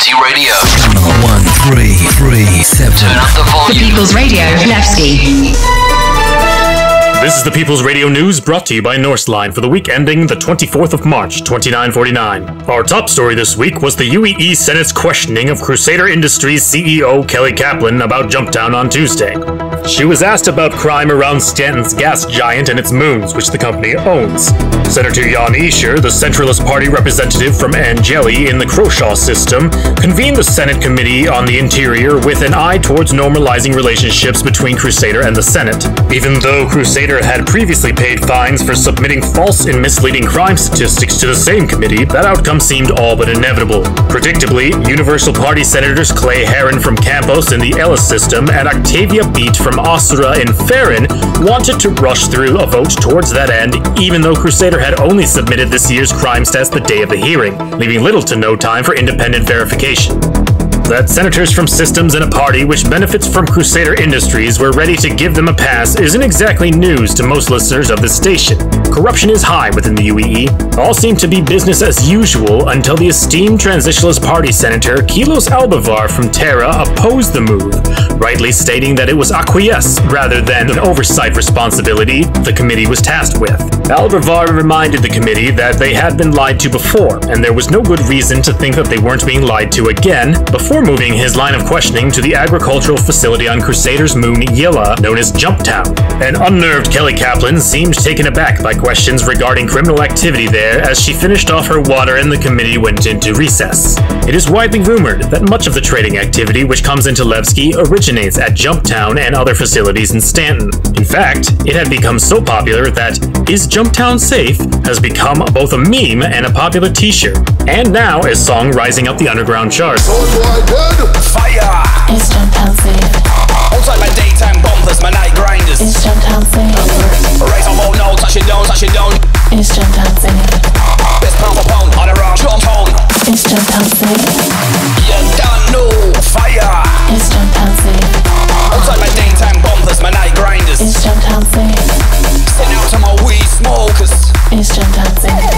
City Radio. 1337. Turn up the volume. The People's Radio, Levski. This is the People's Radio News brought to you by Norseline for the week ending the 24th of March, 2949. Our top story this week was the UEE Senate's questioning of Crusader Industries CEO Kelly Kaplan about Jumptown on Tuesday. She was asked about crime around Stanton's gas giant and its moons, which the company owns. Senator Jan Escher, the Centralist Party representative from Angeli in the Croshaw system, convened the Senate Committee on the Interior with an eye towards normalizing relationships between Crusader and the Senate. Even though Crusader had previously paid fines for submitting false and misleading crime statistics to the same committee, that outcome seemed all but inevitable. Predictably, Universal Party Senators Clay Herron from Campos in the Ellis system and Octavia Beat from Osra in Farron wanted to rush through a vote towards that end, even though Crusader had only submitted this year's crime stats the day of the hearing, leaving little to no time for independent verification. That senators from systems in a party which benefits from Crusader Industries were ready to give them a pass isn't exactly news to most listeners of this station. Corruption is high within the UEE. All seemed to be business as usual until the esteemed Transitionalist Party Senator Kilos Albavar from Terra opposed the move, rightly stating that it was acquiesce rather than an oversight responsibility the committee was tasked with. Albavar reminded the committee that they had been lied to before, and there was no good reason to think that they weren't being lied to again, before moving his line of questioning to the agricultural facility on Crusader's moon Yilla, known as Jumptown. An unnerved Kelly Kaplan seemed taken aback by questions regarding criminal activity there as she finished off her water and the committee went into recess. It is widely rumored that much of the trading activity which comes into Levski originates at Jumptown and other facilities in Stanton. In fact, it had become so popular that "Is Jumptown Safe?" has become both a meme and a popular t-shirt, and now a song rising up the underground charts. Fire! Is Jumptown safe? Outside my daytime bumpers, my night grinders. Is Jumptown safe? Raise on more, no, touch it down, touch it down. Is Jumptown safe? Best pound for pound, on the round, jump on. Is Jumptown safe? You don't know, fire! Is Jumptown safe? Outside my daytime bumpers, my night grinders. Is Jumptown safe? Send out to my weed smokers. Is Jumptown safe?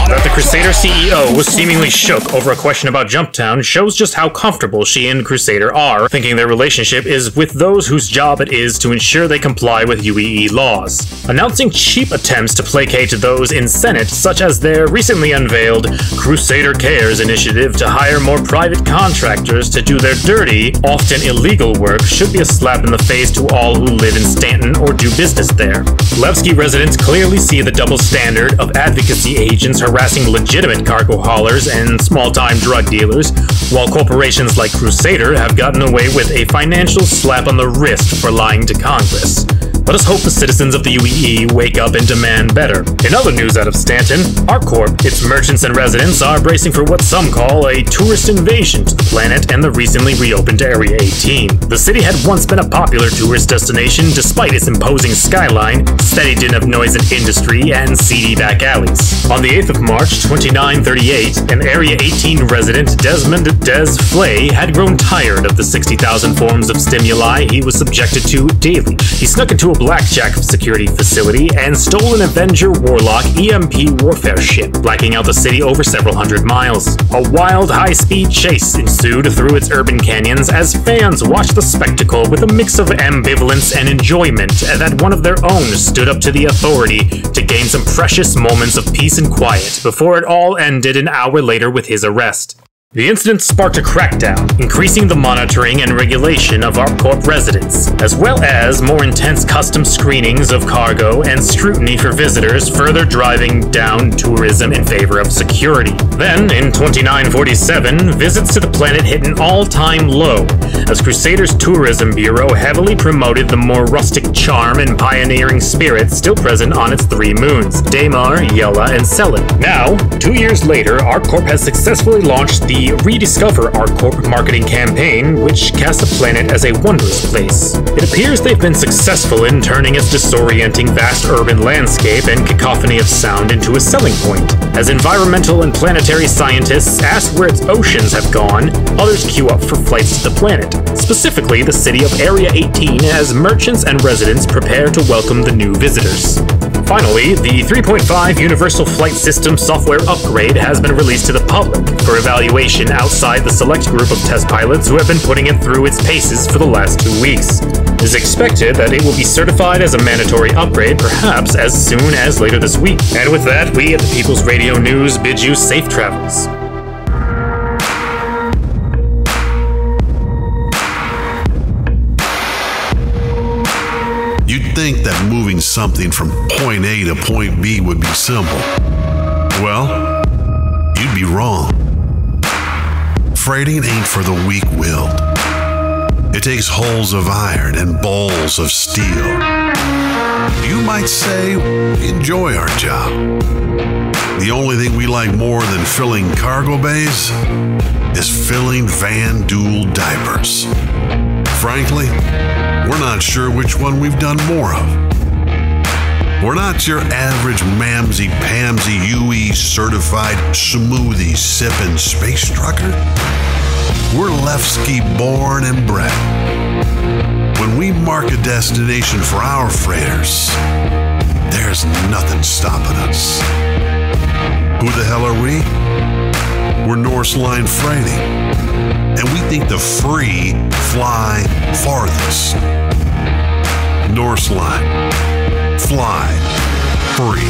That the Crusader CEO was seemingly shook over a question about Jumptown shows just how comfortable she and Crusader are, thinking their relationship is with those whose job it is to ensure they comply with UEE laws. Announcing cheap attempts to placate those in Senate, such as their recently unveiled Crusader Cares initiative to hire more private contractors to do their dirty, often illegal work, should be a slap in the face to all who live in Stanton or do business there. Levski residents clearly see the double standard of advocacy agents harassing legitimate cargo haulers and small-time drug dealers, while corporations like Crusader have gotten away with a financial slap on the wrist for lying to Congress. Let us hope the citizens of the UEE wake up and demand better. In other news out of Stanton, ArcCorp, its merchants and residents are bracing for what some call a tourist invasion to the planet and the recently reopened Area 18. The city had once been a popular tourist destination despite its imposing skyline, steady din of noise and industry, and seedy back alleys. On the 8th of March, 2938, an Area 18 resident, Desmond Des Flay, had grown tired of the 60,000 forms of stimuli he was subjected to daily. He snuck into a blackjack security facility and stole an Avenger Warlock EMP warfare ship, blacking out the city over several hundred miles. A wild, high-speed chase ensued through its urban canyons as fans watched the spectacle with a mix of ambivalence and enjoyment that one of their own stood up to the authority to gain some precious moments of peace and quiet before it all ended an hour later with his arrest. The incident sparked a crackdown, increasing the monitoring and regulation of ArcCorp residents, as well as more intense custom screenings of cargo and scrutiny for visitors, further driving down tourism in favor of security. Then, in 2947, visits to the planet hit an all-time low, as Crusader's Tourism Bureau heavily promoted the more rustic charm and pioneering spirit still present on its three moons, Daymar, Yella, and Selin. Now, 2 years later, ArcCorp has successfully launched the Rediscover ArcCorp marketing campaign, which casts the planet as a wondrous place. It appears they've been successful in turning its disorienting vast urban landscape and cacophony of sound into a selling point. As environmental and planetary scientists ask where its oceans have gone, others queue up for flights to the planet, specifically the city of Area 18, as merchants and residents prepare to welcome the new visitors. Finally, the 3.5 Universal Flight System software upgrade has been released to the public for evaluation outside the select group of test pilots who have been putting it through its paces for the last 2 weeks. It is expected that it will be certified as a mandatory upgrade perhaps as soon as later this week. And with that, we at the People's Radio News bid you safe travels. You'd think that moving something from point A to point B would be simple. Well, you'd be wrong. Freighting ain't for the weak-willed. It takes hulls of iron and bowls of steel. You might say we enjoy our job. The only thing we like more than filling cargo bays is filling Van Duel diapers. Frankly, we're not sure which one we've done more of. We're not your average mamsy-pamsy UE certified smoothie sipping space trucker. We're Lefsky born and bred. When we mark a destination for our freighters, there's nothing stopping us. Who the hell are we? We're Norse Line Freighting. And we think the free fly farthest. Norse Line. Fly free.